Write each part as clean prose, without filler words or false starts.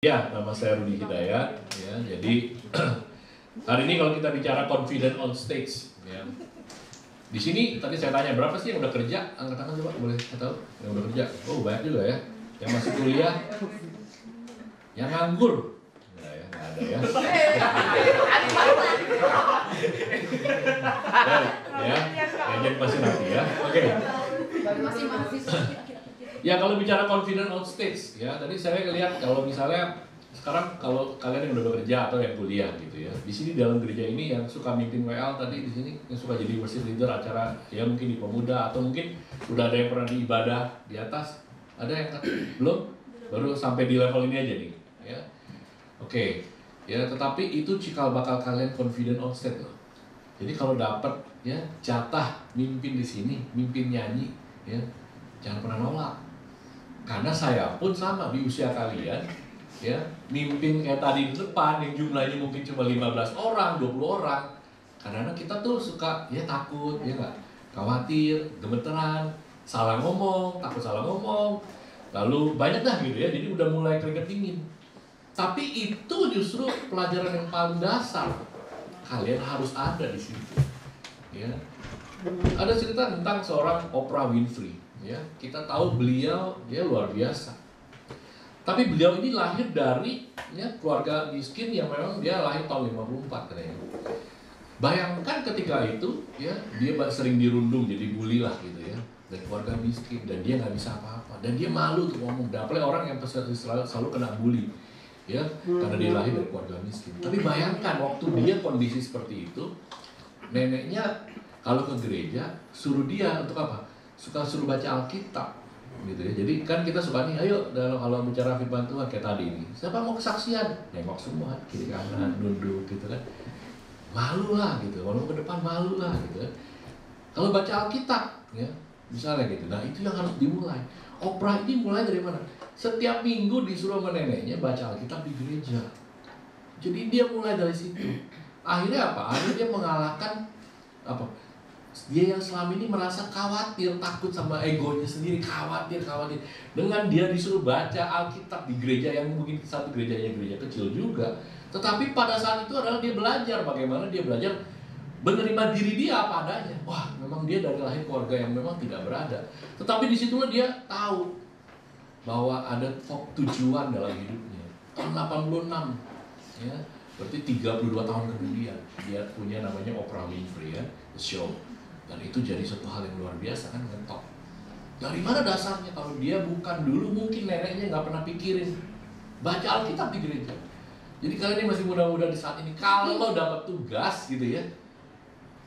Ya, nama saya Rudi Hidayat. Ya, jadi hari ini kalau kita bicara confident on stage, ya. Di sini tadi saya tanya berapa sih yang udah kerja? Angkat tangan coba, boleh saya tahu? Yang udah kerja? Oh banyak juga ya. Yang masih kuliah, yang nganggur, nggak ya, nggak ada ya. Ya, yang masih nanti ya. Oke. Masih mahasiswa. Ya kalau bicara confident on stage, ya tadi saya lihat kalau misalnya sekarang kalau kalian yang udah bekerja atau yang kuliah gitu ya, di sini dalam gereja ini yang suka mimpin WL tadi di sini yang suka jadi worship leader acara ya mungkin di pemuda atau mungkin udah ada yang pernah di ibadah di atas, ada yang belum baru sampai di level ini aja nih, ya. Oke, ya tetapi itu cikal bakal kalian confident on stage loh. Jadi kalau dapat ya jatah mimpin di sini, mimpin nyanyi, ya jangan pernah nolak. Karena saya pun sama di usia kalian, ya mimpin kayak tadi di depan yang jumlahnya mungkin cuma 15 orang, 20 orang. Karena kita tuh suka ya takut, ya nggak, khawatir, gemeteran, salah ngomong, takut salah ngomong, lalu banyak dah gitu ya. Jadi udah mulai keringet dingin. Tapi itu justru pelajaran yang paling dasar. Kalian harus ada di situ. Ya. Ada cerita tentang seorang Oprah Winfrey. Ya, kita tahu beliau ya luar biasa. Tapi beliau ini lahir dari ya keluarga miskin yang memang dia lahir tahun 54 katanya. Bayangkan ketika itu ya dia sering dirundung jadi bully lah gitu ya dari keluarga miskin dan dia nggak bisa apa-apa dan dia malu tuh ngomong. Dan apalagi orang yang selalu kena bully ya karena dia lahir dari keluarga miskin. Tapi bayangkan waktu dia kondisi seperti itu, neneknya kalau ke gereja suruh dia untuk apa? Suruh baca Alkitab gitu ya. Jadi kan kita suka nih, ayo kalau bicara firman Tuhan kayak tadi ini, siapa mau kesaksian? Nengok semua kiri kanan, nunduk gitu kan. Malu lah gitu, kalau ke depan malu lah gitu kan. Kalau baca Alkitab ya, misalnya gitu. Nah, itu yang harus dimulai. Oprah ini mulai dari mana? Setiap minggu disuruh sama neneknya baca Alkitab di gereja. Jadi dia mulai dari situ. Akhirnya apa? Akhirnya dia mengalahkan apa? Dia yang selama ini merasa khawatir, takut sama egonya sendiri, khawatir. Dengan dia disuruh baca Alkitab di gereja yang mungkin satu gerejanya gereja kecil juga. Tetapi pada saat itu adalah dia belajar bagaimana dia belajar menerima diri dia apa adanya. Wah, memang dia dari lahir keluarga yang memang tidak berada. Tetapi disitulah dia tahu bahwa ada tujuan dalam hidupnya. Tahun 86, ya, berarti 32 tahun kemudian dia punya namanya Oprah Winfrey ya, The Show. Dan itu jadi suatu hal yang luar biasa kan, ngetop. Dari mana dasarnya kalau dia bukan dulu mungkin neneknya nggak pernah pikirin baca Alkitab di gereja. Jadi kalian yang masih muda-muda di saat ini kalau dapat tugas gitu ya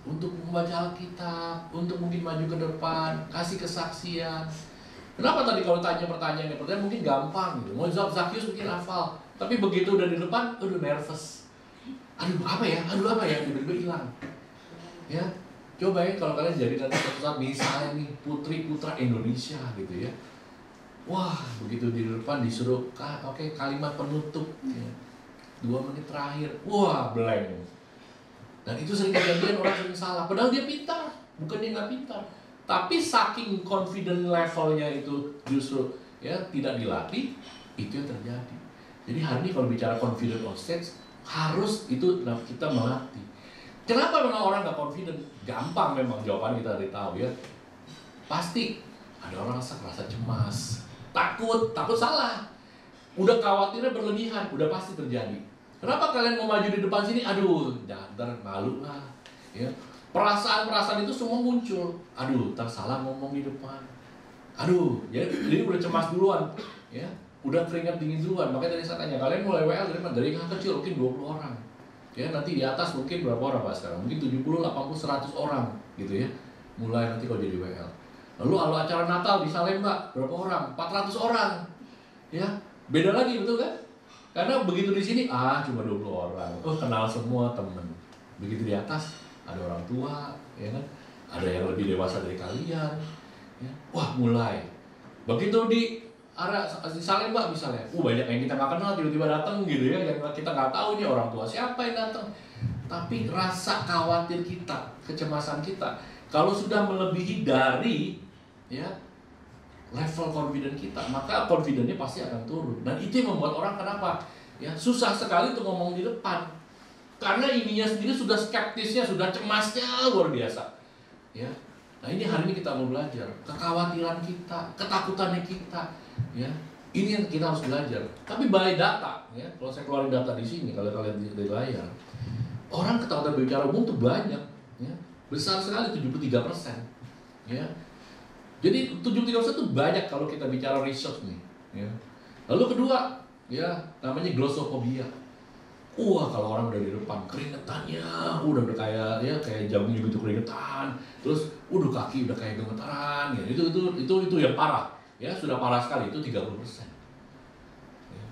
untuk membaca Alkitab, untuk mungkin maju ke depan, kasih kesaksian. Kenapa tadi kalau tanya pertanyaan mungkin gampang gitu. Mau jawab Zakius mungkin hafal, tapi begitu udah di depan, aduh nervous. Aduh apa ya, tiba-tiba hilang. Ya. Coba ya kalau kalian jadi nanti suatu saat misalnya nih putri putra Indonesia gitu ya. Wah begitu di depan disuruh oke, kalimat penutup ya. 2 menit terakhir, wah blank. Dan itu sering kejadian orang sering salah. Padahal dia pintar, bukan dia nggak pintar. Tapi saking confident levelnya itu justru ya tidak dilatih, itu yang terjadi. Jadi hari ini kalau bicara confident on stage harus itu kita melatih. Kenapa memang orang gak confident? Gampang memang jawaban kita dari tahu ya. Pasti ada orang rasa cemas, takut salah. Udah khawatirnya berlebihan, udah pasti terjadi. Kenapa kalian mau maju di depan sini? Aduh, ntar malu lah. Ya. Perasaan-perasaan itu semua muncul. Aduh, ntar salah ngomong di depan. Aduh, ya jadi udah cemas duluan. Ya, udah keringat dingin duluan. Makanya tadi saya tanya, kalian mulai WL dari yang kecil mungkin 20 orang. Ya nanti di atas mungkin berapa orang Pak sekarang? Mungkin 70, 80, 100 orang gitu ya. Mulai nanti kalau jadi WL. Lalu kalau acara Natal di Salem Mbak, berapa orang? 400 orang. Ya, beda lagi betul kan? Karena begitu di sini cuma 20 orang. Oh, kenal semua temen. Begitu di atas ada orang tua, ya kan? Ada yang lebih dewasa dari kalian. Ya. Wah, mulai. Begitu di Salem Mbak misalnya, banyak yang kita nggak kenal tiba-tiba datang gitu ya, yang kita nggak tahu ini orang tua siapa yang datang. Tapi rasa khawatir kita, kecemasan kita, kalau sudah melebihi dari ya level confident kita, maka confidentnya pasti akan turun. Dan itu yang membuat orang kenapa? Ya, susah sekali untuk ngomong di depan. Karena ininya sendiri sudah skeptisnya, sudah cemasnya luar biasa. Ya. Nah, ini hari ini kita mau belajar. Kekhawatiran kita, ketakutannya kita, ya. Ini yang kita harus belajar. Tapi by data, ya. Kalau saya keluarin data di sini, kalau kalian di layar, orang ketakutan berbicara umum itu banyak, ya. Besar sekali 73%. Ya. Jadi 73% itu banyak kalau kita bicara research nih, ya. Lalu kedua, ya, namanya glossophobia. Wah, kalau orang udah di depan keringetannya udah kayak jagung gitu keringetan, terus kaki udah kayak gemetaran, ya. Itu yang parah, ya, sudah parah sekali, itu 30%. Ya.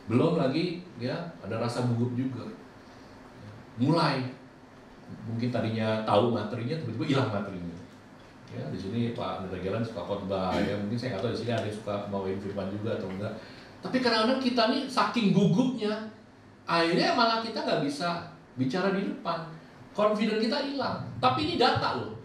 Belum lagi, ya, ada rasa gugup juga. Ya. Mulai mungkin tadinya tahu materinya tiba-tiba hilang materinya. Ya, di sini Pak Negelan suka khotbah, ya, mungkin saya nggak tahu di sini ada yang suka bawain firman juga atau enggak. Tapi kadang-kadang kita nih saking gugupnya, akhirnya malah kita nggak bisa bicara di depan. Confident kita hilang. Tapi ini data loh.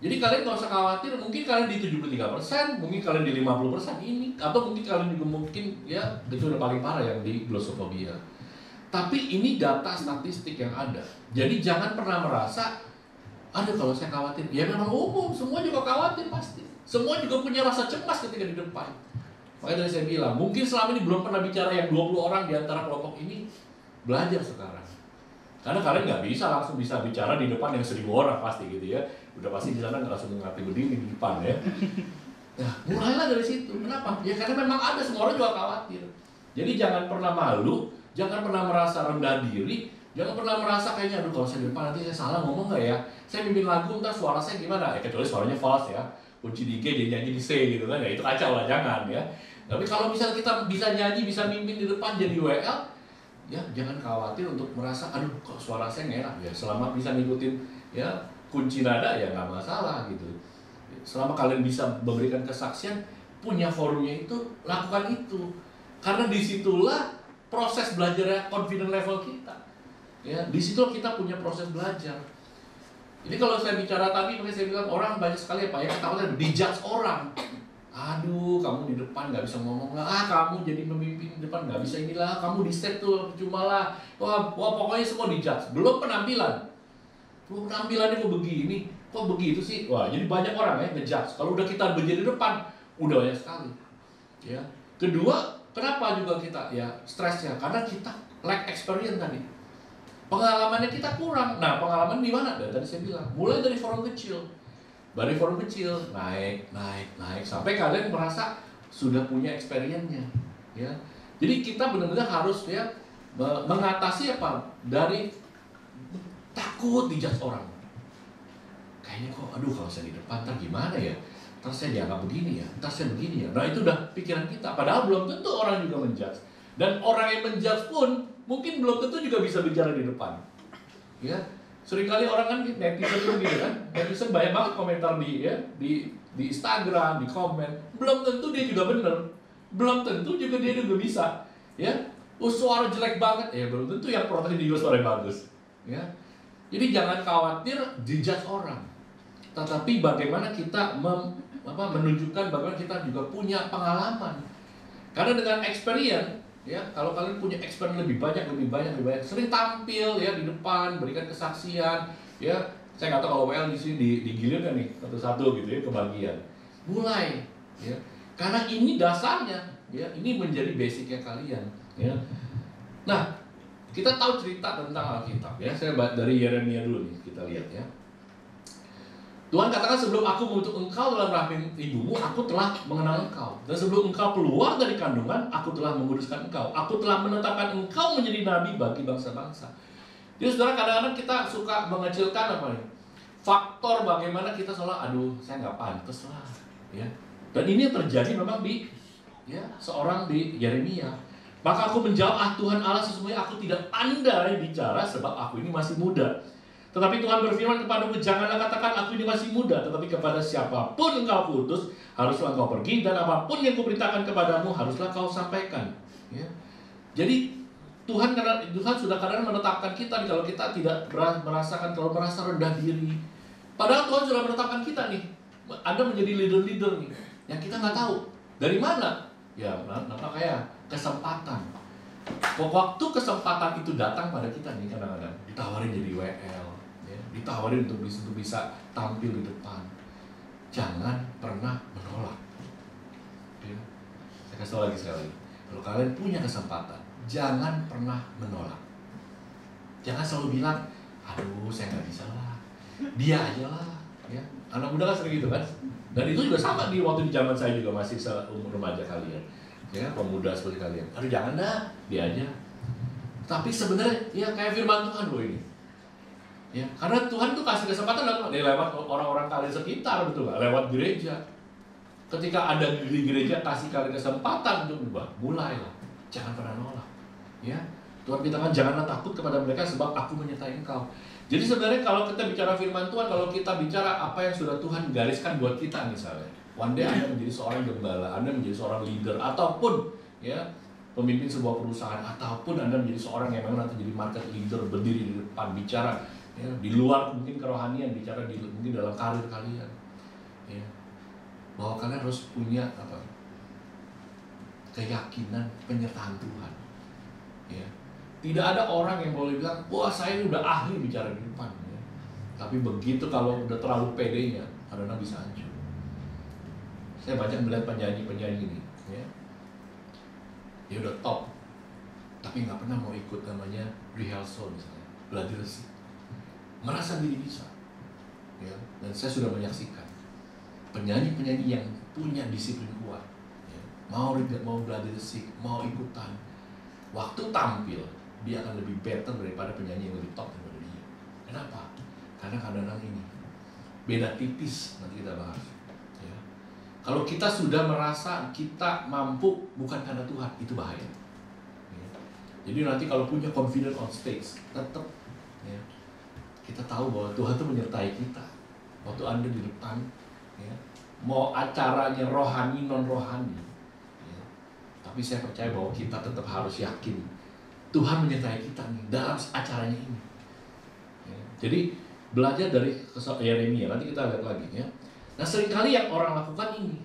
Jadi kalian nggak usah khawatir, mungkin kalian di 73%, mungkin kalian di 50% ini, atau mungkin kalian juga mungkin, ya, itu udah paling parah yang di glossophobia. Tapi ini data statistik yang ada. Jadi jangan pernah merasa, aduh kalau saya khawatir. Ya memang umum, semua juga khawatir pasti. Semua juga punya rasa cemas ketika di depan. Makanya tadi saya bilang, mungkin selama ini belum pernah bicara yang 20 orang di antara kelompok ini. Belajar sekarang. Karena kalian nggak bisa langsung bisa bicara di depan yang 1000 orang pasti gitu ya. Udah pasti di sana nggak langsung ngerti berdiri di depan ya. Nah, mulailah dari situ. Kenapa? Ya karena memang ada, semua orang juga khawatir. Jadi jangan pernah malu, jangan pernah merasa rendah diri, jangan pernah merasa kayaknya, aduh kalau saya di depan nanti saya salah ngomong nggak ya? Saya mimpin lagu ntar suara saya gimana? Ya kecuali suaranya false ya. Kunci di G jadi nyanyi di C gitu kan, ya itu kacau lah, jangan ya. Tapi kalau misalnya kita bisa nyanyi, bisa mimpin di depan jadi WL, ya jangan khawatir untuk merasa, aduh kok suara saya nggak enak ya. Selama bisa ngikutin ya kunci nada ya nggak masalah gitu. Selama kalian bisa memberikan kesaksian, punya forumnya itu, lakukan itu. Karena disitulah proses belajar confident level kita. Ya, disitulah kita punya proses belajar. Ini kalau saya bicara tadi, makanya saya bilang orang banyak sekali apa ya ketakutan dijudge orang. Aduh, kamu di depan nggak bisa ngomong lah. Kamu jadi pemimpin di depan nggak bisa inilah. Kamu di set tuh cuma lah. Wah, pokoknya semua dijudge. Belum penampilan. Penampilannya kok begini, kok begitu sih? Wah, jadi banyak orang ya ngejudge. Kalau udah kita berdiri di depan, udah banyak sekali. Ya. Kedua, kenapa juga kita ya stresnya? Karena kita lack experience tadi. Pengalamannya kita kurang. Nah, pengalaman di mana? Tadi saya bilang, mulai dari forum kecil. Dari forum kecil naik sampai kalian merasa sudah punya experience-nya, ya. Jadi kita benar-benar harus ya mengatasi apa? Dari takut dijudge orang. Kayaknya kok, aduh kalau saya di depan ntar gimana ya? Ntar saya dianggap begini ya, ntar saya begini ya. Nah itu udah pikiran kita. Padahal belum tentu orang juga menjudge. Dan orang yang menjudge pun mungkin belum tentu juga bisa bicara di depan. Ya, seringkali orang kan netizen tuh gitu kan, netizen banyak banget komentar di Instagram, di komen. Belum tentu dia juga bener, belum tentu juga dia juga bisa. Ya, suara jelek banget, ya belum tentu yang protes dia juga suara bagus. Ya, jadi jangan khawatir dijudge orang, tetapi bagaimana kita menunjukkan bagaimana kita juga punya pengalaman. Karena dengan experience, ya kalau kalian punya experience lebih banyak, sering tampil ya di depan, berikan kesaksian, ya saya nggak tahu kalau WL di sini digilir kan nih satu-satu gitu ya kebagian. Mulai, ya karena ini dasarnya, ya ini menjadi basicnya kalian, ya. Nah, kita tahu cerita tentang Alkitab, ya. Saya dari Yeremia dulu nih, kita lihat ya. Tuhan katakan, sebelum aku membentuk engkau dalam rahim ibumu, aku telah mengenal engkau. Dan sebelum engkau keluar dari kandungan, aku telah menguduskan engkau. Aku telah menetapkan engkau menjadi nabi bagi bangsa-bangsa. Jadi saudara, kadang-kadang kita suka mengecilkan apa nih? Faktor bagaimana kita seolah, aduh saya nggak pantas lah. Ya. Dan ini yang terjadi memang di ya, seorang di Yeremia. Maka aku menjawab, Tuhan Allah, sesungguhnya aku tidak pandai bicara sebab aku ini masih muda. Tetapi Tuhan berfirman kepadaku, janganlah katakan aku ini masih muda, tetapi kepada siapapun engkau putus, haruslah engkau pergi, dan apapun yang kuperintahkan kepadamu, haruslah kau sampaikan. Ya. Jadi Tuhan sudah kadang menetapkan kita kalau kita tidak merasakan, kalau merasa rendah diri. Padahal Tuhan sudah menetapkan kita nih, Anda menjadi leader-leader nih. yang kita nggak tahu. Dari mana? Ya, kayak kesempatan. Waktu kesempatan itu datang pada kita nih kadang-kadang ditawarin jadi WL, ya, ditawarin untuk bisa tampil di depan. Jangan pernah menolak. Ya. Saya kasih tahu lagi sekali. Kalau kalian punya kesempatan, jangan pernah menolak. Jangan selalu bilang, aduh saya nggak bisa lah, dia aja lah. Ya. Anak muda kan sering gitu kan. Dan itu juga sama waktu di zaman saya juga masih seumur remaja kalian. Ya, pemuda seperti kalian. Aduh jangan dah, dia aja. Tapi sebenarnya ya kayak firman Tuhan loh ini. Ya, karena Tuhan tuh kasih kesempatan lewat orang-orang kalian sekitar, betul nggak? Lewat gereja. Ketika ada di gereja kasih kalian kesempatan untuk berubah, mulailah. Jangan pernah nolak. Ya, Tuhan kita kan janganlah takut kepada mereka sebab aku menyertai engkau. Jadi sebenarnya kalau kita bicara firman Tuhan, kalau kita bicara apa yang sudah Tuhan gariskan buat kita misalnya, one day Anda menjadi seorang gembala, Anda menjadi seorang leader, ataupun ya pemimpin sebuah perusahaan, ataupun Anda menjadi seorang yang memang nanti jadi market leader, berdiri di depan, bicara ya, di luar mungkin kerohanian, bicara mungkin dalam karir kalian, ya, bahwa kalian harus punya apa? Keyakinan penyertaan Tuhan. Ya. Tidak ada orang yang boleh bilang, wah saya ini udah ahli bicara di depan. Ya. Tapi begitu kalau udah terlalu pedenya, kadang-kadang bisa hancur. Saya banyak melihat penyanyi-penyanyi ini, ya. Dia udah top, tapi nggak pernah mau ikut namanya rehearsal misalnya, gladi resik. Merasa diri bisa. Ya. Dan saya sudah menyaksikan penyanyi-penyanyi yang punya disiplin kuat, ya. mau gladi resik, mau ikutan. Waktu tampil, dia akan lebih better daripada penyanyi yang lebih top daripada dia. Kenapa? Karena kadang-kadang ini beda tipis, nanti kita bahas. Ya. Kalau kita sudah merasa kita mampu bukan karena Tuhan, itu bahaya. Ya. Jadi nanti kalau punya confidence on stage, tetap ya, kita tahu bahwa Tuhan itu menyertai kita. Waktu Anda di depan, ya, mau acaranya rohani non rohani, ya, tapi saya percaya bahwa kita tetap harus yakin Tuhan menyertai kita nih dalam acaranya ini. Ya. Jadi belajar dari Yeremia, nanti kita lihat lagi ya. Nah seringkali yang orang lakukan ini,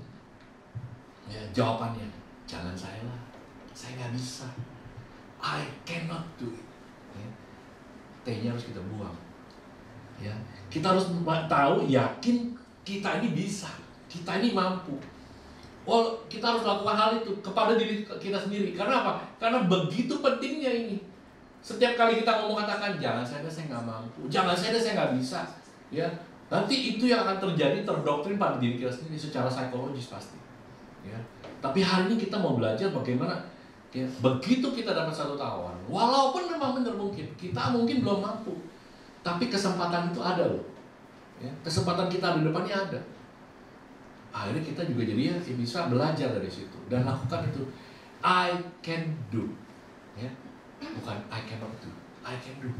ya, jawabannya jangan saya lah, saya nggak bisa, I cannot do it. Ya. T-nya harus kita buang. Ya. Kita harus tahu, yakin kita ini bisa, kita ini mampu. Oh, kita harus lakukan hal itu kepada diri kita sendiri. Karena apa? Karena begitu pentingnya ini. Setiap kali kita ngomong katakan, jangan saya nggak mampu, jangan saya nggak bisa. Ya, nanti itu yang akan terjadi, terdoktrin pada diri kita sendiri secara psikologis pasti. Ya. Tapi hari ini kita mau belajar bagaimana. Ya, begitu kita dapat satu tawaran, walaupun memang benar mungkin kita mungkin belum mampu, tapi kesempatan itu ada loh. Ya, kesempatan kita di depannya ada. Akhirnya kita juga jadi ya bisa belajar dari situ dan lakukan itu. I can do, ya, bukan I cannot do, I can do.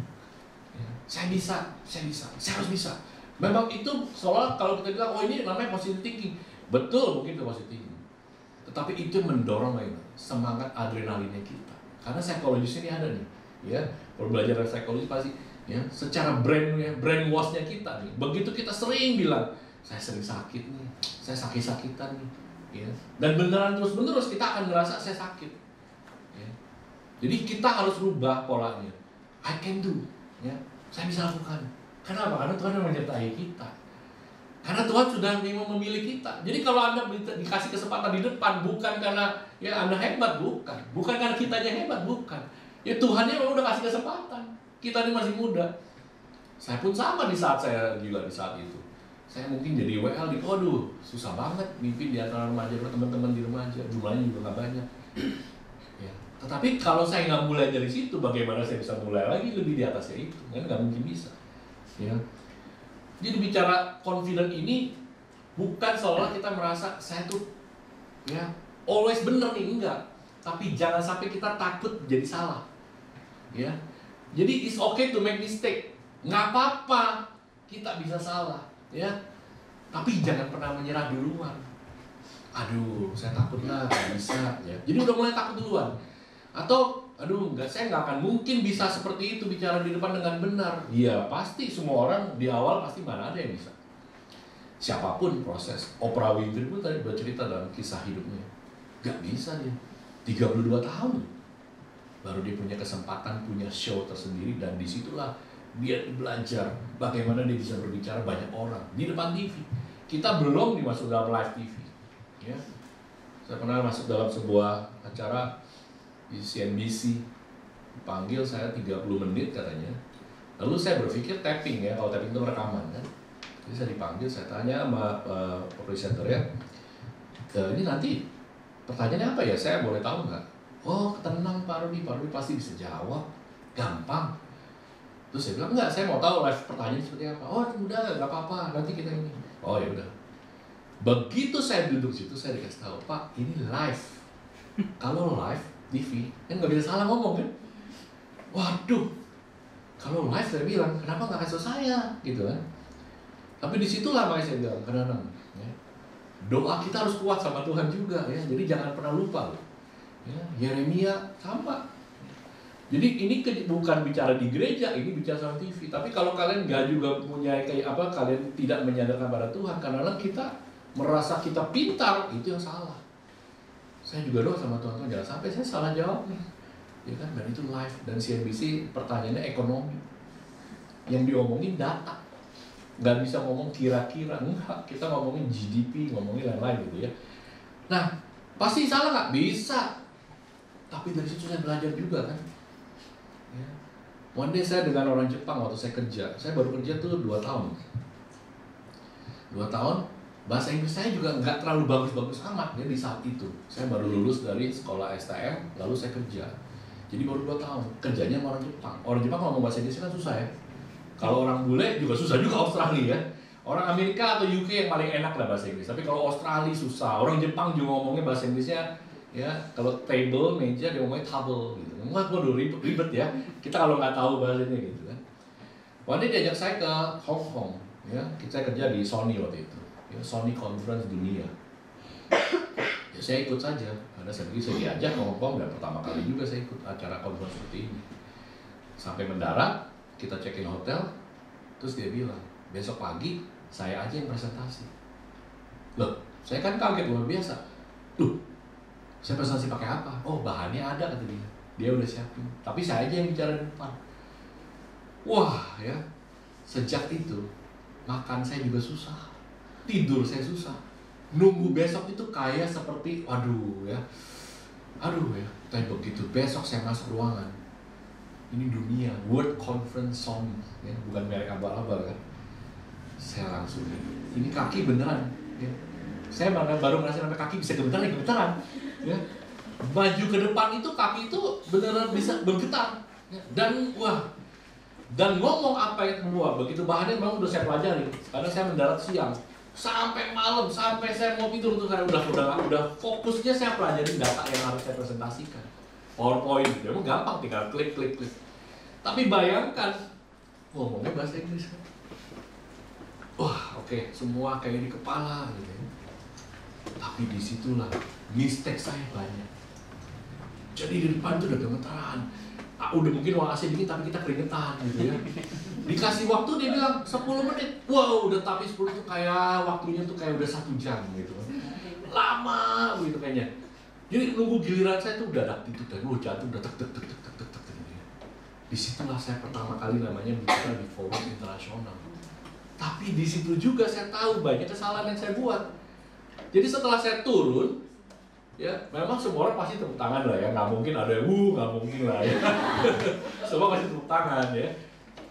Ya. Saya bisa, saya harus bisa. Memang itu soal kalau kita bilang, oh ini namanya positive thinking, betul mungkin itu positive thinking. Tetapi itu mendorong semangat adrenalinnya kita. Karena psikologis ini ada nih, ya. Kalau belajar dari psikologi pasti, ya, secara brainwashnya kita nih. Begitu kita sering bilang, saya sering sakit nih, saya sakit-sakitan nih, ya. Dan beneran terus-menerus kita akan merasa saya sakit, ya. Jadi kita harus rubah polanya. I can do, ya. Saya bisa lakukan. Kenapa? Karena Tuhan yang menyertai kita. Karena Tuhan sudah memilih kita. Jadi kalau Anda dikasih kesempatan di depan, bukan karena ya Anda hebat, bukan karena kitanya hebat, bukan. Ya Tuhannya memang udah kasih kesempatan. Kita ini masih muda. Saya pun sama di saat saya juga di saat itu. Saya mungkin jadi WL di Kodu, susah banget mimpin di antara remaja, teman-teman di remaja, jumlahnya juga nggak banyak. Ya. Tetapi kalau saya nggak mulai dari situ, bagaimana saya bisa mulai lagi lebih di atasnya itu? Kan nggak mungkin bisa. Ya. Jadi bicara confident ini bukan seolah kita merasa saya tuh ya always bener nih, enggak. Tapi jangan sampai kita takut jadi salah. Ya. Jadi it's okay to make mistake, nggak apa-apa kita bisa salah. Ya, tapi jangan pernah menyerah duluan. Aduh, saya takut lah, nggak bisa. Ya. Jadi udah mulai takut duluan. Atau, aduh, saya nggak akan mungkin bisa seperti itu bicara di depan dengan benar. Iya, pasti semua orang di awal pasti mana ada yang bisa. siapapun proses. Oprah Winfrey pun tadi bercerita dalam kisah hidupnya. Gak bisa dia, 32 tahun baru dia punya kesempatan, punya show tersendiri, dan disitulah dia belajar bagaimana dia bisa berbicara banyak orang di depan TV. Kita belum dimasuk dalam live TV. Ya. Saya pernah masuk dalam sebuah acara di CNBC, dipanggil saya 30 menit katanya. Lalu saya berpikir tapping ya, kalau tapping itu rekaman kan. Jadi saya dipanggil, saya tanya sama presenter ya, ini nanti pertanyaannya apa ya, saya boleh tahu nggak? Oh tenang Pak Rudi pasti bisa jawab, gampang. Terus saya bilang, enggak, saya mau tahu live pertanyaan seperti apa. Oh udah, nggak apa-apa, nanti kita ini. Oh ya udah. Begitu saya duduk situ, saya dikasih tahu, Pak ini live. Kalau live TV, kan nggak bisa salah ngomong kan? Waduh, kalau live saya bilang, kenapa nggak kasih saya, gitu kan? Tapi disitulah makanya saya bilang, kadang-kadang ya, doa kita harus kuat sama Tuhan juga ya. Jadi jangan pernah lupa loh. Ya, Yeremia sama. Jadi ini bukan bicara di gereja, ini bicara sama TV. Tapi kalau kalian nggak juga punya kayak apa, kalian tidak menyandarkan pada Tuhan, karena kita merasa kita pintar, itu yang salah. Saya juga doa sama Tuhan, jangan sampai saya salah jawab nih. Ya kan, dan itu live, dan CNBC pertanyaannya ekonomi. Yang diomongin data. Nggak bisa ngomong kira-kira, enggak. Kita ngomongin GDP, ngomongin lain-lain gitu ya. Nah, pasti salah nggak? Bisa. Tapi dari situ saya belajar juga kan. Ya. One day saya dengan orang Jepang waktu saya kerja. Saya baru kerja tuh 2 tahun. 2 tahun, bahasa Inggris saya juga nggak terlalu bagus-bagus amat ya di saat itu. Saya baru lulus dari sekolah STM, lalu saya kerja. Jadi baru 2 tahun, kerjanya sama orang Jepang. Orang Jepang kalau ngomong bahasa Inggris kan susah ya. Kalau orang bule juga susah juga, Australia ya. Orang Amerika atau UK yang paling enak lah bahasa Inggris. Tapi kalau Australia susah. Orang Jepang juga ngomongnya bahasa Inggrisnya ya, kalau table, meja dia ngomongnya table gitu. Wah, waduh ribet ya. Kita kalau nggak tahu bahasanya gitu kan. One day diajak saya ke Hong Kong ya. Saya kerja di Sony waktu itu. Ya, Sony Conference Dunia. Ya, saya ikut saja. Karena saya pikir saya diajak ke Hong Kong, dan pertama kali juga saya ikut acara conference seperti ini. Sampai mendarat, kita check-in hotel, terus dia bilang, besok pagi saya aja yang presentasi. Loh, saya kan kaget luar biasa. Loh, saya presentasi pakai apa? Oh, bahannya ada kata dia. Dia udah siapin. Tapi saya aja yang bicara di depan. Wah, ya. Sejak itu makan saya juga susah. Tidur saya susah. Nunggu besok itu kayak seperti waduh ya. Aduh ya. Tapi begitu besok saya masuk ruangan. Ini dunia, World Conference Sony, ya, bukan merek abal-abal kan. Saya langsung, ini kaki beneran. Ya. Saya baru merasa sampai kaki bisa gemeteran, ya. Maju ke depan itu kaki itu beneran bisa bergetar. Ya. Dan wah, dan ngomong apa yang keluar, begitu bahannya memang udah saya pelajari. Karena saya mendarat siang, sampai malam, sampai saya mau tidur tuh saya udah fokusnya saya pelajari data yang harus saya presentasikan. PowerPoint, memang gampang, tinggal klik. Tapi bayangkan, ngomongnya bahasa Inggris kan. Wah, oke, semua kayak di kepala gitu ya. Tapi disitulah mistake saya banyak. Jadi di depan tuh udah gemetaran. Udah mungkin ruang AC dingin tapi kita keringetan gitu ya. Dikasih waktu dia bilang 10 menit. Wow, udah tapi 10 itu kayak waktunya tuh kayak udah 1 jam gitu. Lama gitu kayaknya. Jadi nunggu giliran saya tuh udah itu dan jatuh udah tek. Disitulah saya pertama kali namanya bicara di forum internasional. Tapi di situ juga saya tahu banyak kesalahan yang saya buat. Jadi setelah saya turun, ya memang semua orang pasti tepuk tangan lah ya, nggak mungkin ada yang nggak mungkin lah ya. Semua pasti tepuk tangan ya.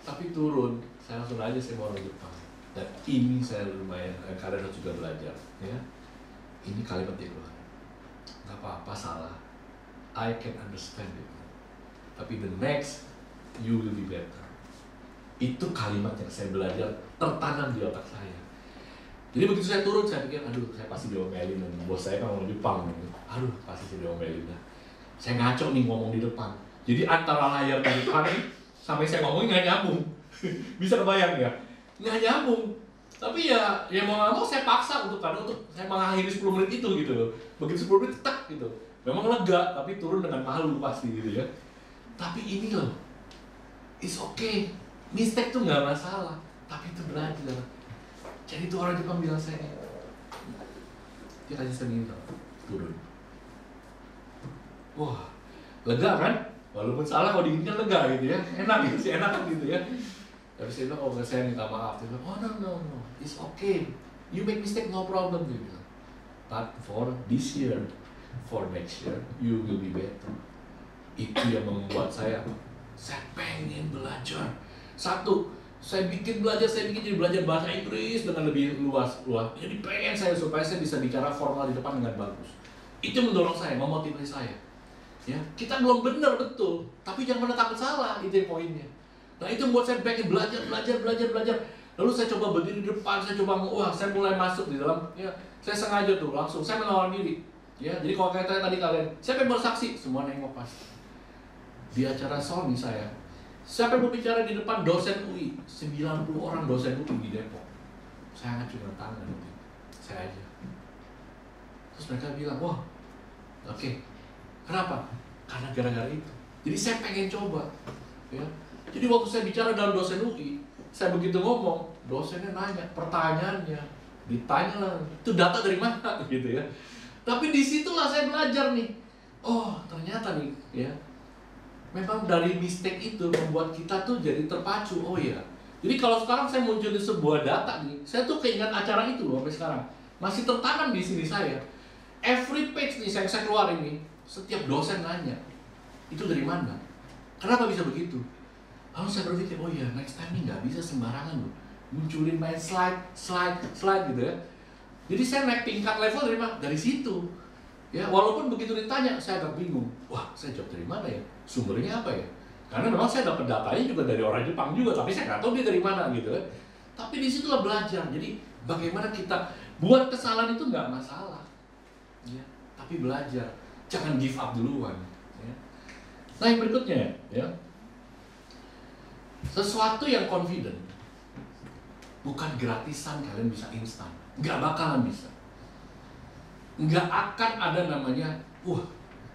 Tapi turun, saya langsung aja saya mau orang Jepang. Dan ini saya lumayan, kalian harus juga belajar ya. Ini kalimat dia bilang, nggak apa-apa salah, I can understand it. Tapi the next you will be better. Itu kalimat yang saya belajar tertanam di otak saya. Jadi begitu saya turun, saya pikir, aduh, saya pasti diomelin. Bos saya kan orang Jepang. Aduh, pasti saya diomelin. Saya ngaco nih ngomong di depan. Jadi antara layar di depan sampai saya ngomongin nggak nyambung. Bisa kebayang ya? Nggak nyambung. Tapi ya mau nggak mau saya paksa untuk saya mengakhiri 10 menit itu gitu loh. Begitu 10 menit, tak gitu. Memang lega, tapi turun dengan malu pasti gitu ya. Tapi ini loh, it's okay. Mistake tuh nggak masalah, tapi itu belajar. Jadi itu orang Jepang bilang saya, dia kasih saya begini, turun. Wah, lega kan? Walaupun salah, kalau diinginkan lega gitu ya, enak gitu sih, enak gitu ya. Tapi saya bilang, oh saya minta maaf. Dia bilang, oh no, it's okay. You make mistake, no problem. Dia bilang. But for this year, for next year, you will be better. Itu yang membuat saya pengen belajar. Satu, saya bikin jadi belajar bahasa Inggris dengan lebih luas. Jadi pengen saya supaya saya bisa bicara formal di depan dengan bagus. Itu mendorong saya, memotivasi saya. Ya, kita belum benar betul, tapi jangan pernah takut salah, itu yang poinnya. Nah itu membuat saya pengen belajar. Lalu saya coba berdiri di depan, saya mulai masuk di dalam. Ya, saya sengaja tuh langsung, saya menawarkan diri. Ya, jadi kalau kayak tadi kalian, saya pengen bersaksi, semua nengok pasti. Di acara Sony saya pengen berbicara di depan dosen UI, 90 orang dosen UI di Depok. Saya angkat cuma tangan, saya aja. Terus mereka bilang, wah, oke. Kenapa? Karena gara-gara itu. Jadi saya pengen coba. Ya. Jadi waktu saya bicara dalam dosen UI, saya begitu ngomong, dosennya nanya, pertanyaannya, ditanya lah, itu data dari mana gitu ya. Tapi disitulah saya belajar nih. Oh, ternyata nih, ya. Memang dari mistake itu membuat kita tuh jadi terpacu. Oh iya. Jadi kalau sekarang saya muncul di sebuah data nih, saya tuh keingat acara itu loh sampai sekarang. Masih tertanam di sini saya. Every page nih saya keluar ini, setiap dosen nanya, itu dari mana? Kenapa bisa begitu? Lalu saya berpikir, oh iya, next time ini nggak bisa sembarangan loh, munculin main slide gitu ya. Jadi saya naik tingkat level dari mana? Dari situ. Ya, walaupun begitu ditanya, saya agak bingung. Wah, saya jawab dari mana ya? Sumbernya apa ya? Karena memang saya dapat datanya juga dari orang Jepang juga, tapi saya nggak tahu dia dari mana gitu ya. Tapi disitulah belajar. Jadi bagaimana kita buat kesalahan itu nggak masalah, ya, tapi belajar. Jangan give up duluan. Ya. Nah yang berikutnya, ya, sesuatu yang confident bukan gratisan kalian bisa instan, nggak bakalan bisa. Nggak akan ada namanya,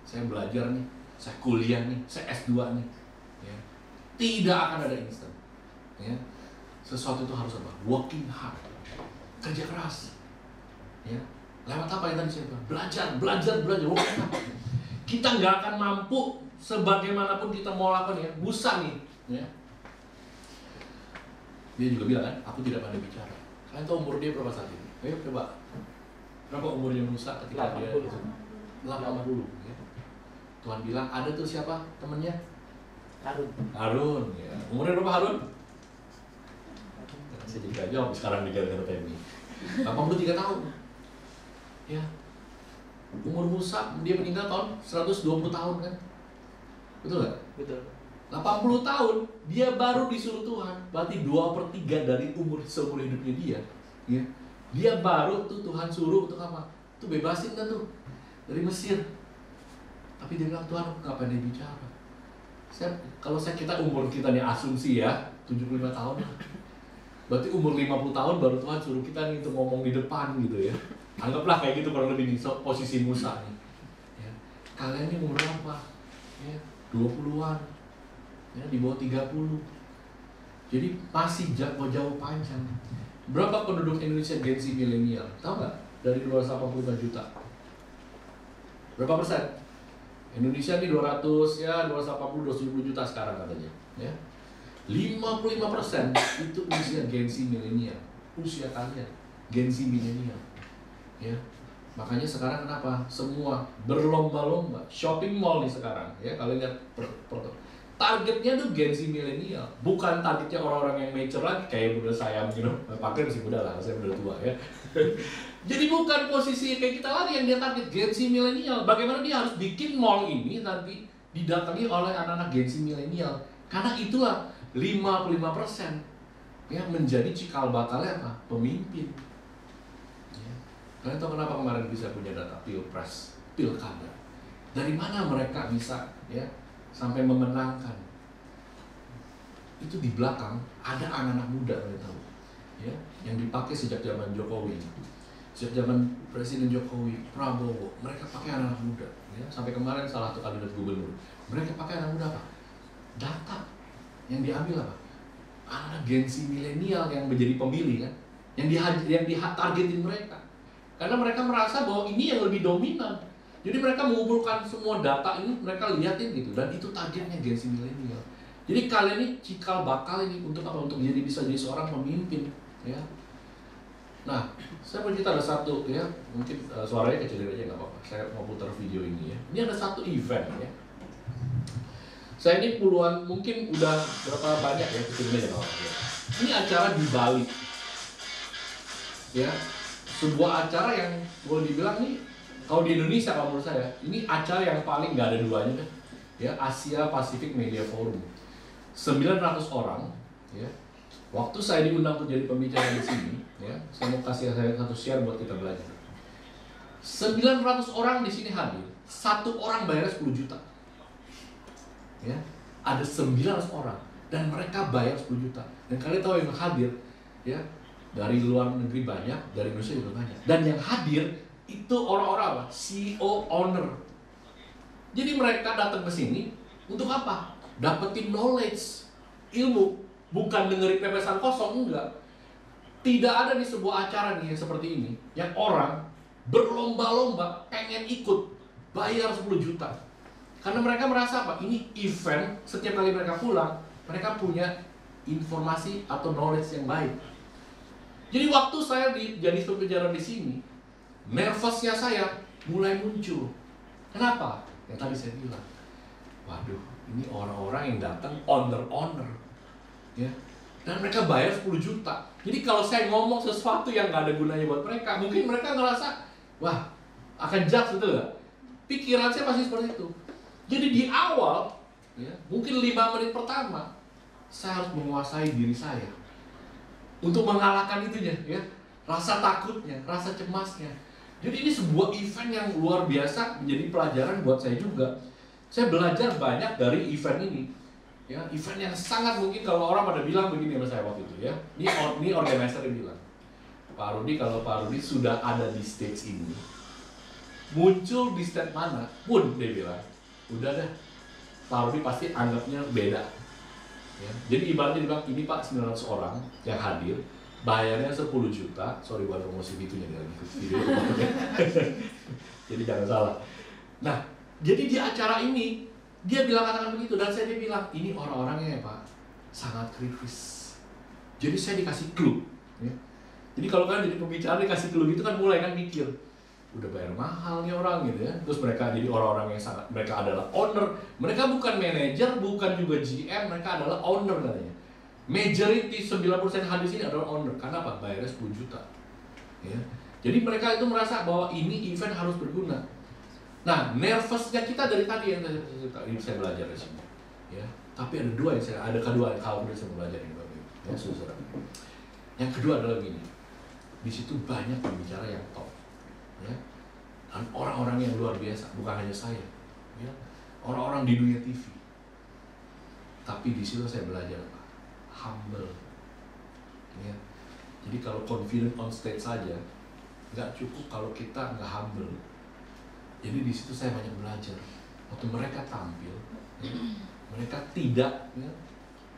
saya belajar nih, saya kuliah nih, saya S2 nih. Ya. Tidak akan ada instan. Ya. Sesuatu itu harus apa? Working hard, kerja keras. Ya. Lewat apa yang tadi saya bilang? Belajar, working hard. Kita nggak akan mampu sebagaimanapun kita mau lakukan ya, busa nih. Ya. Dia juga bilang kan, aku tidak pandai bicara. Kalian tahu umur dia berapa saat ini? Ayo coba. Berapa umurnya Musa ketika 80. dia 80 ya. Tuhan bilang ada tuh siapa temennya? Harun ya. Umurnya berapa Harun? Saya jadi gak jawab sekarang di gara-gara Temi. 83 tahun. Ya. Umur Musa dia meninggal tahun 120 tahun kan? Betul gak? Betul. 80 tahun dia baru disuruh Tuhan. Berarti 2/3 dari seumur hidupnya dia. Ya. Dia baru tuh Tuhan suruh untuk apa? Tuh bebasin kan tuh dari Mesir. Tapi dia bilang, Tuhan aku gak pandai bicara. Kalau kita umur kita nih asumsi ya 75 tahun. Berarti umur 50 tahun baru Tuhan suruh kita nih untuk ngomong di depan gitu ya. Anggaplah kayak gitu kurang lebih nih posisi Musa nih. Ya. Kalian ini umur berapa? Ya, 20-an. Ya, di bawah 30. Jadi masih jauh panjang. Berapa penduduk Indonesia Gen Z milenial? Tahu nggak? Dari 285 juta. Berapa persen? Indonesia ini 270 juta sekarang katanya. Ya. 55% itu usia Gen Z milenial. Usia kalian Gen Z milenial. Ya. Makanya sekarang kenapa? Semua berlomba-lomba shopping mall nih sekarang. Ya, kalian lihat targetnya tuh Gen Z milenial, bukan targetnya orang-orang yang mature lagi kayak muda saya mungkin, pakai masih muda lah, saya udah tua ya. Jadi bukan posisi kayak kita lagi yang dia target Gen Z milenial. Bagaimana dia harus bikin mall ini nanti didatangi oleh anak-anak Gen Z milenial? Karena itulah 55% ya menjadi cikal bakalnya apa? Pemimpin. Ya. Kalian tahu kenapa kemarin bisa punya data pilpres, pilkada? Dari mana mereka bisa ya? Sampai memenangkan. Itu di belakang ada anak-anak muda, kalian tahu ya, yang dipakai sejak zaman Jokowi, sejak zaman Presiden Jokowi, Prabowo, mereka pakai anak-anak muda ya. Sampai kemarin salah satu kandidat gubernur, mereka pakai anak muda apa? Data yang diambil apa? Anak Gen Z milenial yang menjadi pemilih kan. yang ditargetin mereka. Karena mereka merasa bahwa ini yang lebih dominan. Jadi mereka mengumpulkan semua data ini, mereka liatin gitu, dan itu targetnya generasi milenial. Jadi kalian ini cikal bakal ini untuk apa? Untuk bisa jadi seorang pemimpin, ya. Nah, saya mau cerita ada satu, ya, mungkin suaranya kecilin aja nggak apa-apa. Saya mau putar video ini, ya. Ini ada satu event, ya. Saya ini puluhan, mungkin udah berapa banyak ya kecilin aja nggak apa-apa. Ya. Ini acara di Bali, ya. Sebuah acara yang boleh dibilang nih, kalau di Indonesia kalau menurut saya, ini acara yang paling nggak ada duanya kan, ya, Asia Pacific Media Forum, 900 orang, ya. Waktu saya diundang untuk jadi pembicara di sini, ya, saya mau kasih saya satu share buat kita belajar. 900 orang di sini hadir, satu orang bayar 10 juta, ya, ada 900 orang dan mereka bayar 10 juta. Dan kalian tahu yang hadir, ya, dari luar negeri banyak, dari Indonesia juga banyak. Dan yang hadir itu orang-orang apa? CEO, owner. Jadi mereka datang ke sini untuk apa? Dapetin knowledge, ilmu, bukan dengerin pepesan kosong, enggak. Tidak ada di sebuah acara nih yang seperti ini yang orang berlomba-lomba pengen ikut, bayar 10 juta. Karena mereka merasa apa? Ini event, setiap kali mereka pulang, mereka punya informasi atau knowledge yang baik. Jadi waktu saya jadi pembicara di sini, nervousnya saya mulai muncul. Kenapa? Yang tadi saya bilang, waduh, ini orang-orang yang datang owner, ya, dan mereka bayar 10 juta. Jadi kalau saya ngomong sesuatu yang nggak ada gunanya buat mereka, mungkin mereka ngerasa, wah, akan judge, betul nggak? Pikiran saya masih seperti itu. Jadi di awal, ya, mungkin 5 menit pertama, saya harus menguasai diri saya untuk mengalahkan itunya, ya, rasa takutnya, rasa cemasnya. Jadi ini sebuah event yang luar biasa, menjadi pelajaran buat saya juga. Saya belajar banyak dari event ini, ya, event yang sangat mungkin kalau orang pada bilang begini sama saya waktu itu, ya, ini organizer yang bilang, Pak Rudi, kalau Pak Rudi sudah ada di stage ini, muncul di stage mana pun, dia bilang, udah deh, Pak Rudi pasti anggapnya beda. Ya. Jadi ibaratnya dibilang, ini Pak 900 orang yang hadir, bayarnya 10 juta, sorry buat promosi videonya lagi video. Jadi jangan salah. Nah, jadi di acara ini dia bilang katakan begitu, dan saya bilang ini orang-orangnya ya Pak sangat kritis. Jadi saya dikasih clue. Ya. Jadi kalau kan jadi pembicara dikasih clue gitu kan mulai kan mikir, udah bayar mahal nih orang gitu ya. Terus mereka jadi orang-orang yang sangat, mereka adalah owner, mereka bukan manajer, bukan juga GM, mereka adalah owner katanya. Majority 90% hadis ini adalah owner. Karena apa? Bayarnya 10 juta. Ya. Jadi mereka itu merasa bahwa ini event harus berguna. Nah, nervousnya kita dari tadi yang ini saya belajar di sini. Ya. Tapi ada kedua yang saya belajar ini, ya, saudara. Yang kedua adalah gini. Di situ banyak pembicara yang top. Ya. Dan orang-orang yang luar biasa, bukan hanya saya, ya. Orang-orang di dunia TV. Tapi di situ saya belajar apa? Humble. Ya. Jadi kalau confident on stage saja nggak cukup kalau kita nggak humble. Jadi di situ saya banyak belajar. Waktu mereka tampil, ya, mereka tidak, ya,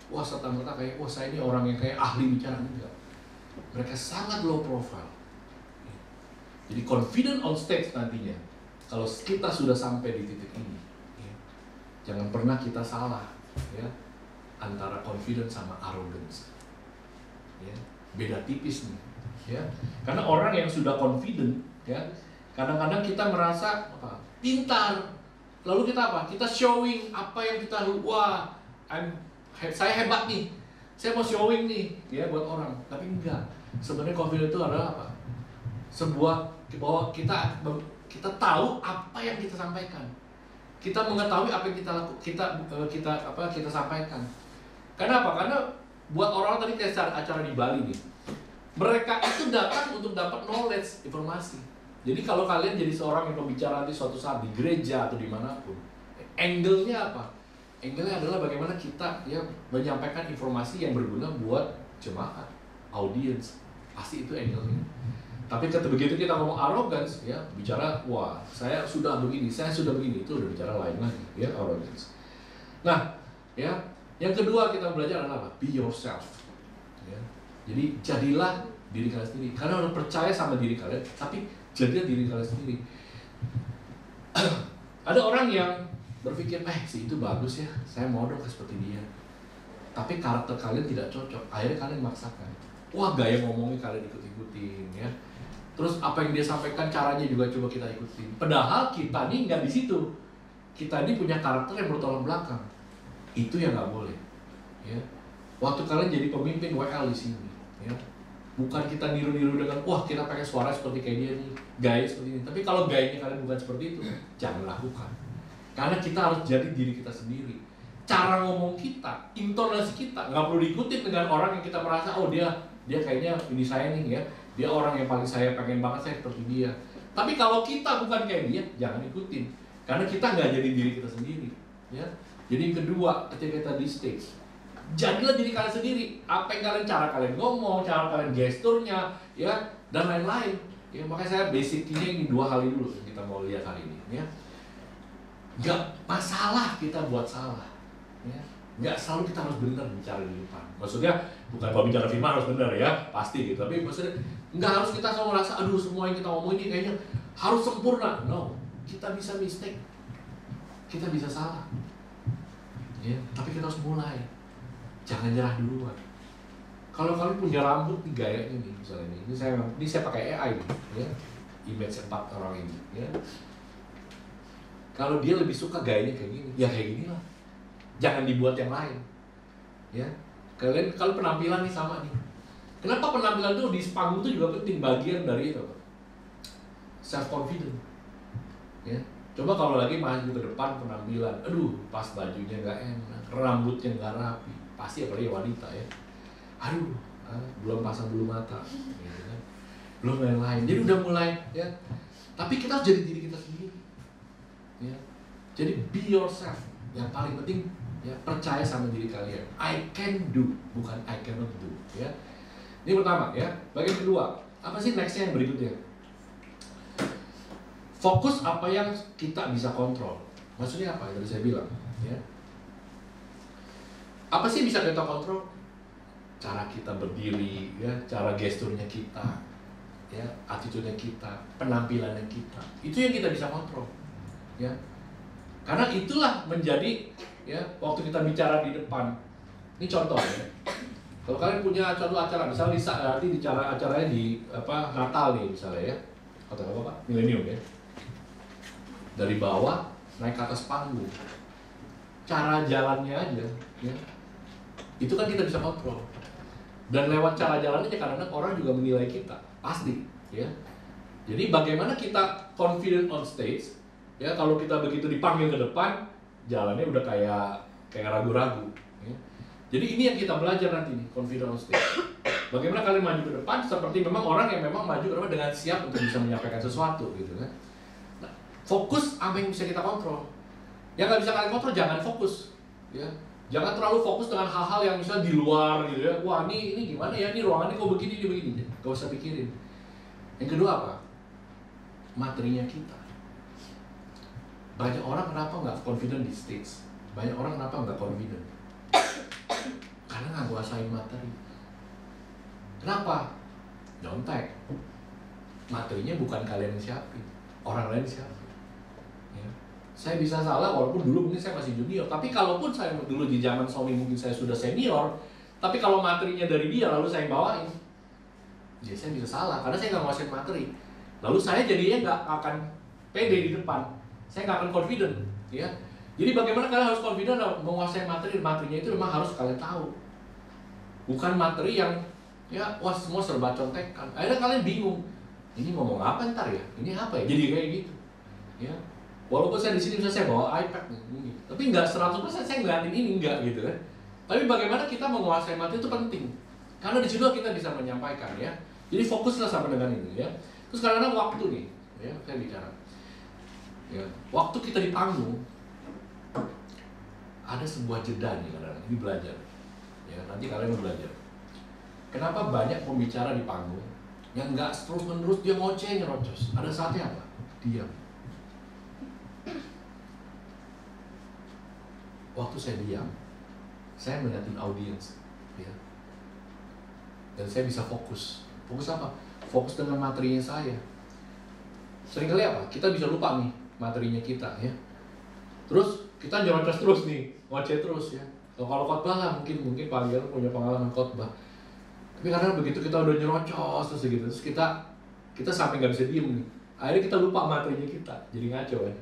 wah serta-merta kayak, wah saya ini orang yang kayak ahli bicara, enggak. Mereka sangat low profile. Jadi confident on stage nantinya, kalau kita sudah sampai di titik ini, ya, jangan pernah kita salah, ya, antara confident sama arrogance. Ya, beda tipis nih, ya. Karena orang yang sudah confident, ya, kadang-kadang kita merasa apa? Pintar. Lalu kita apa? Kita showing apa yang kita, wah, saya hebat nih. Saya mau showing nih, ya, buat orang. Tapi enggak. Sebenarnya confident itu adalah apa? Sebuah bahwa kita tahu apa yang kita sampaikan. Kita mengetahui apa yang kita sampaikan. Karena apa? Karena buat orang tadi kayak acara di Bali nih, mereka itu datang untuk dapat knowledge, informasi. Jadi kalau kalian jadi seorang yang pembicara di suatu saat di gereja atau dimanapun, angle-nya apa? Angle-nya adalah bagaimana kita, ya, menyampaikan informasi yang berguna buat jemaat, audiens. Pasti itu angle-nya. Tapi ketika begitu kita ngomong arrogance, ya, bicara, wah, saya sudah begini, itu udah bicara lain lagi, ya, arrogance. Nah, ya, yang kedua kita belajar adalah apa? Be yourself. Ya. Jadi jadilah diri kalian sendiri. Kalian harus percaya sama diri kalian, tapi jadilah diri kalian sendiri. Ada orang yang berpikir, si itu bagus ya, saya mau dong seperti dia. Tapi karakter kalian tidak cocok, akhirnya kalian maksakan. Wah, gaya ngomongnya kalian ikut-ikutin ya. Terus apa yang dia sampaikan caranya juga coba kita ikutin. Padahal kita nih nggak di situ. Kita ini punya karakter yang bertolak belakang. Itu yang nggak boleh. Ya. Waktu kalian jadi pemimpin WL di sini, ya. Bukan kita niru-niru dengan wah kita pakai suara seperti kayak dia nih, gaya seperti ini. Tapi kalau gayanya kalian bukan seperti itu, jangan lakukan. Karena kita harus jadi diri kita sendiri. Cara ngomong kita, intonasi kita nggak perlu diikuti dengan orang yang kita merasa oh dia kayaknya ini saya nih ya. Dia orang yang paling saya pengen banget, saya seperti dia. Tapi kalau kita bukan kayak dia, jangan ikutin. Karena kita nggak jadi diri kita sendiri. Ya. Jadi yang kedua, ketika kita di stage, jadilah diri kalian sendiri. Apa yang cara kalian ngomong, cara kalian gesturnya, ya dan lain-lain. Ya, makanya saya basicnya ini 2 hal ini dulu yang kita mau lihat hari ini. Ya. Nggak masalah kita buat salah. Ya. Nggak selalu kita harus benar bicara di depan. Maksudnya bukan kalau bicara firman harus benar ya, pasti gitu. Tapi maksudnya nggak harus kita selalu merasa aduh semua yang kita ngomong ini kayaknya harus sempurna. No, kita bisa mistake, kita bisa salah. Ya, tapi kita harus mulai. Jangan nyerah duluan. Kalau kalian punya rambut nih gayanya nih misalnya ini saya pakai AI nih, ya, image 4 orang ini. Ya. Kalau dia lebih suka gayanya kayak gini, ya kayak gini lah. Jangan dibuat yang lain. Ya. Kalian kalau penampilan nih sama nih. Kenapa penampilan itu di panggung itu juga penting, bagian dari itu, self confident. Ya. Coba kalau lagi maju ke depan penampilan, aduh pas bajunya nggak enak, rambutnya nggak rapi, pasti apalagi wanita ya. Aduh, belum pasang bulu mata, gitu kan. Belum lain-lain. Jadi udah mulai ya. Tapi kita harus jadi diri kita sendiri. Ya. Jadi be yourself. Yang paling penting ya, percaya sama diri kalian. I can do, bukan I cannot do. Ya. Ini pertama ya. Bagian kedua, apa sih nextnya yang berikutnya? Fokus apa yang kita bisa kontrol. Maksudnya apa? Yang tadi saya bilang. Ya. Apa sih bisa kita kontrol? Cara kita berdiri, ya, cara gesturnya kita, ya, attitude-nya kita, penampilannya kita. Itu yang kita bisa kontrol. Ya. Karena itulah menjadi ya waktu kita bicara di depan. Ini contoh ya. Kalau kalian punya contoh acara, misalnya nanti acaranya di Natal nih misalnya ya. Atau apa Pak? Milenium ya. Dari bawah naik ke atas panggung. Cara jalannya aja ya. Itu kan kita bisa kontrol. Dan lewat cara jalannya kadang-kadang orang juga menilai kita. Pasti ya. Jadi bagaimana kita confident on stage? Ya, kalau kita begitu dipanggil ke depan, jalannya udah kayak ragu-ragu. Ya. Jadi ini yang kita belajar nanti nih, confident on stage. Bagaimana kalian maju ke depan seperti memang orang yang memang maju ke depan dengan siap untuk bisa menyampaikan sesuatu, gitu kan? Nah, fokus apa yang bisa kita kontrol. Yang nggak bisa kalian kontrol jangan fokus. Ya. Jangan terlalu fokus dengan hal-hal yang misalnya di luar, gitu ya. Wah, ini gimana ya? Ini ruangannya kok begini, dia begini. Gak usah pikirin. Yang kedua apa? Materinya kita. Banyak orang kenapa nggak confident di stage? Banyak orang kenapa nggak confident? Karena nggak kuasain materi. Kenapa? Nyontek. Materinya bukan kalian yang siapin, orang lain siapin. Ya. Saya bisa salah walaupun dulu mungkin saya masih junior. Tapi kalaupun saya dulu di zaman Sony mungkin saya sudah senior, tapi kalau materinya dari dia lalu saya bawain, ya saya bisa salah karena saya nggak nguasain materi. Lalu saya jadinya nggak akan pede di depan. Saya nggak akan confident, ya. Jadi bagaimana kalian harus confident menguasai materinya itu memang harus kalian tahu. Bukan materi yang ya wah semua serba contekan. Akhirnya kalian bingung. Ini ngomong apa ntar ya? Ini apa ya? Jadi kayak gitu. Ya. Walaupun saya di sini misalnya saya bawa iPad nih, tapi nggak 100% saya ngeliatin ini enggak gitu kan. Tapi bagaimana kita menguasai materi itu penting. Karena di situ kita bisa menyampaikan ya. Jadi fokuslah sama dengan ini ya. Terus kadang-kadang waktu nih, ya saya bicara. Ya, waktu kita di panggung ada sebuah jeda nih kadang-kadang. Ini belajar. Ya, nanti kalian belajar. Kenapa banyak pembicara di panggung yang nggak terus-menerus dia ngoceh nyerocos? Ada saatnya apa? Diam. Waktu saya diam, saya melihatin audiens, ya. Dan saya bisa fokus. Fokus apa? Fokus dengan materinya saya. Seringkali apa? Kita bisa lupa nih materinya kita ya. Terus kita nyerocos terus nih, ngoceh terus ya. Kalau khotbah lah mungkin kalian punya pengalaman khotbah. Tapi karena begitu kita udah nyerocos terus gitu, terus kita sampai nggak bisa diem nih. Akhirnya kita lupa materinya kita, jadi ngaco ya.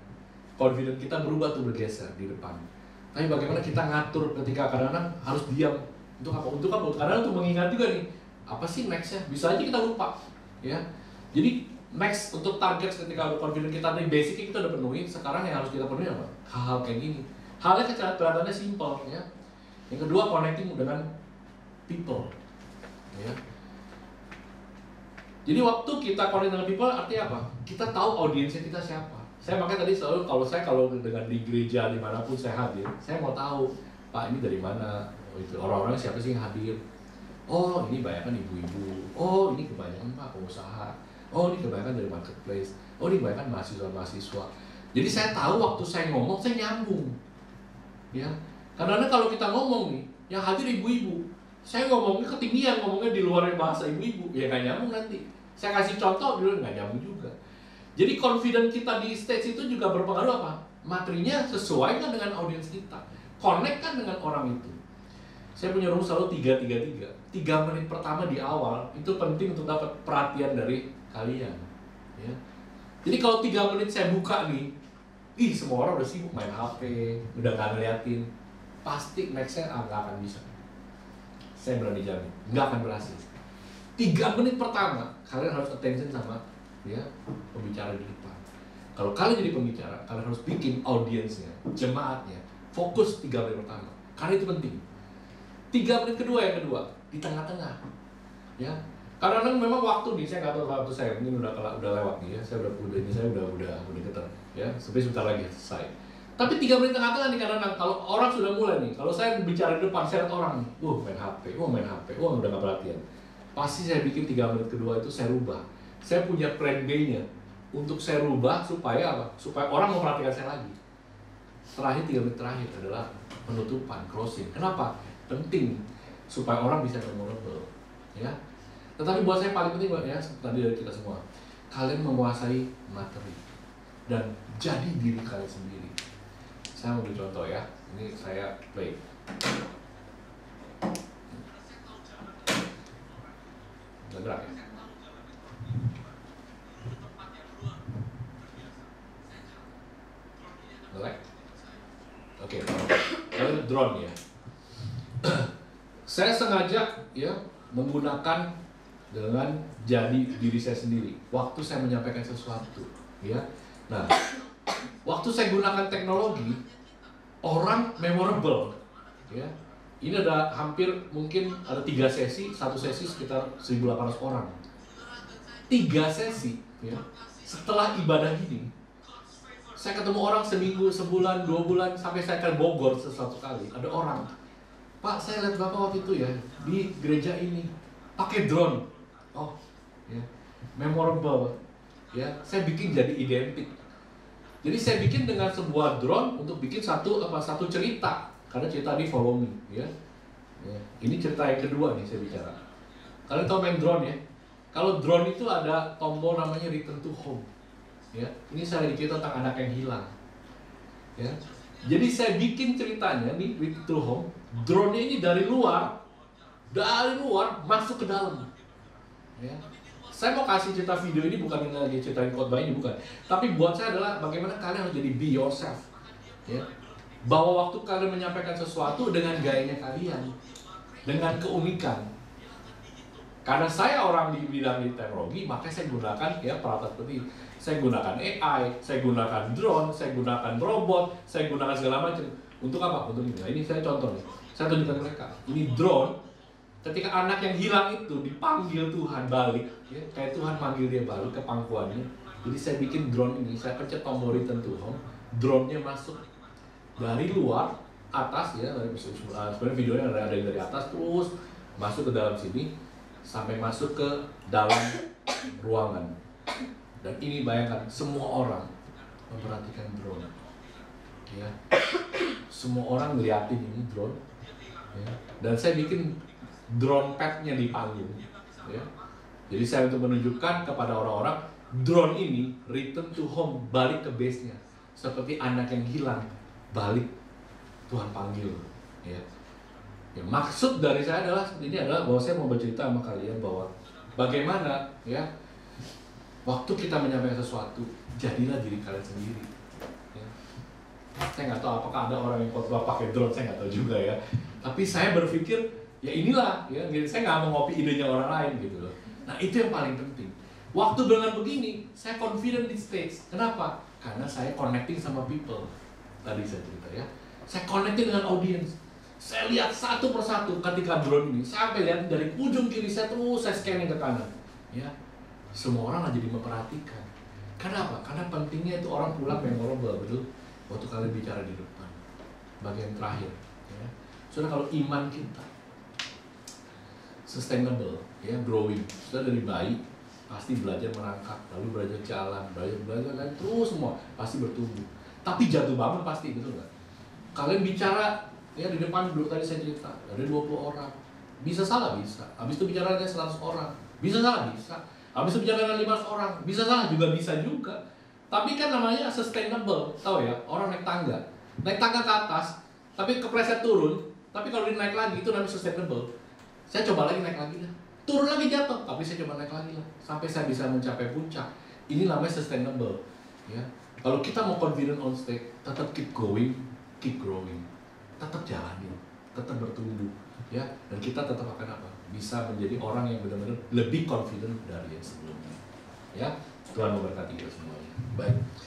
Confidence kita berubah tuh, bergeser di depan. Tapi bagaimana kita ngatur ketika kadang-kadang harus diam? Untuk apa? Untuk apa? Karena untuk mengingat juga nih, apa sih nextnya? Bisa aja kita lupa, ya. Jadi next untuk target ketika udah confident kita dari basicnya kita udah penuhi, sekarang yang harus kita penuhi apa? Hal-hal kayak gini. Halnya kelihatannya simple, ya. Yang kedua, connecting dengan people, ya. Jadi waktu kita connect dengan people artinya apa? Kita tahu audiensnya kita siapa. Saya makanya tadi selalu kalau dengan di gereja dimanapun saya hadir, saya mau tahu Pak ini dari mana, itu orang-orang siapa sih yang hadir? Oh ini kebanyakan ibu-ibu, oh ini kebanyakan Pak pengusaha, oh ini kebanyakan dari marketplace, oh ini kebanyakan mahasiswa-mahasiswa. Jadi saya tahu waktu saya ngomong saya nyambung, ya. Karena kalau kita ngomong nih, yang hadir ibu-ibu, saya ngomongnya ketinggian, ngomongnya di luar bahasa ibu-ibu, ya nggak nyambung nanti. Saya kasih contoh dulu nggak nyambung juga. Jadi confident kita di stage itu juga berpengaruh apa? Materinya sesuai kan dengan audiens kita, connect kan dengan orang itu. Saya punya rumus selalu 3-3-3. 3 menit pertama di awal itu penting untuk dapat perhatian dari kalian. Ya. Jadi kalau 3 menit saya buka nih, semua orang udah sibuk main HP, udah nggak ngeliatin, pasti nextnya nggak akan bisa. Saya berani jamin, nggak akan berhasil. 3 menit pertama kalian harus attention sama ya pembicara di depan. Kalau kalian jadi pembicara, kalian harus bikin audiensnya, jemaatnya fokus 3 menit pertama, karena itu penting. 3 menit kedua yang kedua di tengah-tengah, ya. Karena memang waktu nih, saya nggak tahu waktu saya mungkin udah lewat nih ya, saya udah keter, ya. Sampai sebentar lagi selesai. Tapi 3 menit tengah-tengah nih, karena kalau orang sudah mulai nih, kalau saya bicara di depan, saya lihat orang nih, main HP, udah nggak perhatian. Pasti saya bikin 3 menit kedua itu saya rubah. Saya punya plan B-nya untuk saya rubah supaya apa? Supaya orang mau perhatikan saya lagi. Terakhir 3 menit terakhir adalah penutupan, closing. Kenapa? Penting supaya orang bisa memorable, ya. Tetapi buat saya paling penting ya, tadi dari kita semua, kalian menguasai materi dan jadi diri kalian sendiri. Saya mau beri contoh ya. Ini saya play. Udah gerak ya? Oke, lalu drone ya. Saya sengaja ya menggunakan dengan jadi diri saya sendiri. Waktu saya menyampaikan sesuatu, ya. Nah, waktu saya gunakan teknologi, orang memorable, ya. Ini ada hampir mungkin ada 3 sesi, satu sesi sekitar 1.800 orang. 3 sesi, ya. Setelah ibadah ini, saya ketemu orang seminggu, sebulan, 2 bulan, sampai saya ke Bogor sesuatu kali. Ada orang, Pak, saya lihat Bapak waktu itu ya di gereja ini pakai drone. Oh, ya, memorable, ya. Saya bikin jadi identik. Jadi saya bikin dengan sebuah drone untuk bikin satu cerita. Karena cerita ini follow me, ya. Ini cerita yang kedua nih saya bicara. Kalian tahu main drone ya? Kalau drone itu ada tombol namanya return to home. Ya, ini saya lagi cerita tentang anak yang hilang. Ya. Jadi saya bikin ceritanya nih return to home. Drone-nya ini dari luar masuk ke dalam. Ya. Saya mau kasih cerita video ini bukan lagi ceritain khotbah ini, bukan. Tapi buat saya adalah bagaimana kalian harus jadi be yourself. Ya. Bahwa waktu kalian menyampaikan sesuatu dengan gayanya kalian, dengan keunikan. Karena saya orang di bidang teknologi, makanya saya gunakan ya peralatan seperti ini. Saya gunakan AI, saya gunakan drone, saya gunakan robot, saya gunakan segala macam. Untuk apa? Untuk ini. Nah, ini saya contoh nih. Saya tunjukkan mereka. Ini drone. Ketika anak yang hilang itu dipanggil Tuhan balik, ya, kayak Tuhan panggil dia balik ke pangkuannya. Jadi saya bikin drone ini, saya pencet tombol return to home, drone-nya masuk dari luar atas ya, dari sebenarnya videonya ada yang dari atas terus masuk ke dalam sini sampai masuk ke dalam ruangan. Dan ini bayangkan semua orang memperhatikan drone, ya. Semua orang ngeliatin ini drone, ya. Dan saya bikin drone pad-nya di panggung, ya. Jadi saya untuk menunjukkan kepada orang-orang, drone ini return to home, balik ke base-nya. Seperti anak yang hilang, balik, Tuhan panggil. Ya. Ya, maksud dari saya adalah bahwa saya mau bercerita sama kalian bahwa bagaimana ya waktu kita menyampaikan sesuatu, jadilah diri kalian sendiri. Ya. Saya nggak tahu apakah ada orang yang khotbah pakai drone, saya nggak tahu juga ya. Tapi saya berpikir ya inilah, ya saya nggak mau ngopi idenya orang lain gitu loh. Nah itu yang paling penting. Waktu dengan begini, saya confident di stage. Kenapa? Karena saya connecting sama people. Tadi saya cerita ya. Saya connecting dengan audience. Saya lihat satu persatu ketika drone ini, sampai lihat dari ujung kiri saya terus saya scanning ke kanan. Ya, semua orang jadi memperhatikan. Kenapa? Karena pentingnya itu orang pulang memorable, betul? Waktu kalian bicara di depan, bagian terakhir. Ya. Soalnya kalau iman kita sustainable, ya growing. Sudah dari bayi pasti belajar merangkak, lalu belajar jalan, belajar dan terus semua pasti bertumbuh. Tapi jatuh bangun pasti, betul nggak? Kalian bicara ya di depan dulu tadi saya cerita, ada 20 orang. Bisa salah, bisa. Habis itu bicara dengan 100 orang. Bisa salah, bisa. Habis itu bicara dengan 500 orang. Bisa salah juga, bisa juga. Tapi kan namanya sustainable, tahu ya? Orang naik tangga ke atas, tapi kepleset turun. Tapi kalau dia naik lagi itu namanya sustainable. Saya coba lagi naik lagi dah. Turun lagi jatuh, tapi saya coba naik lagi lah. Sampai saya bisa mencapai puncak. Ini namanya sustainable. Ya. Kalau kita mau confident on stage, tetap keep going, keep growing. Tetap jalanin, tetap bertumbuh, ya, dan kita tetap akan apa? Bisa menjadi orang yang benar-benar lebih confident dari yang sebelumnya, ya. Tuhan memberkati kita semuanya. Baik.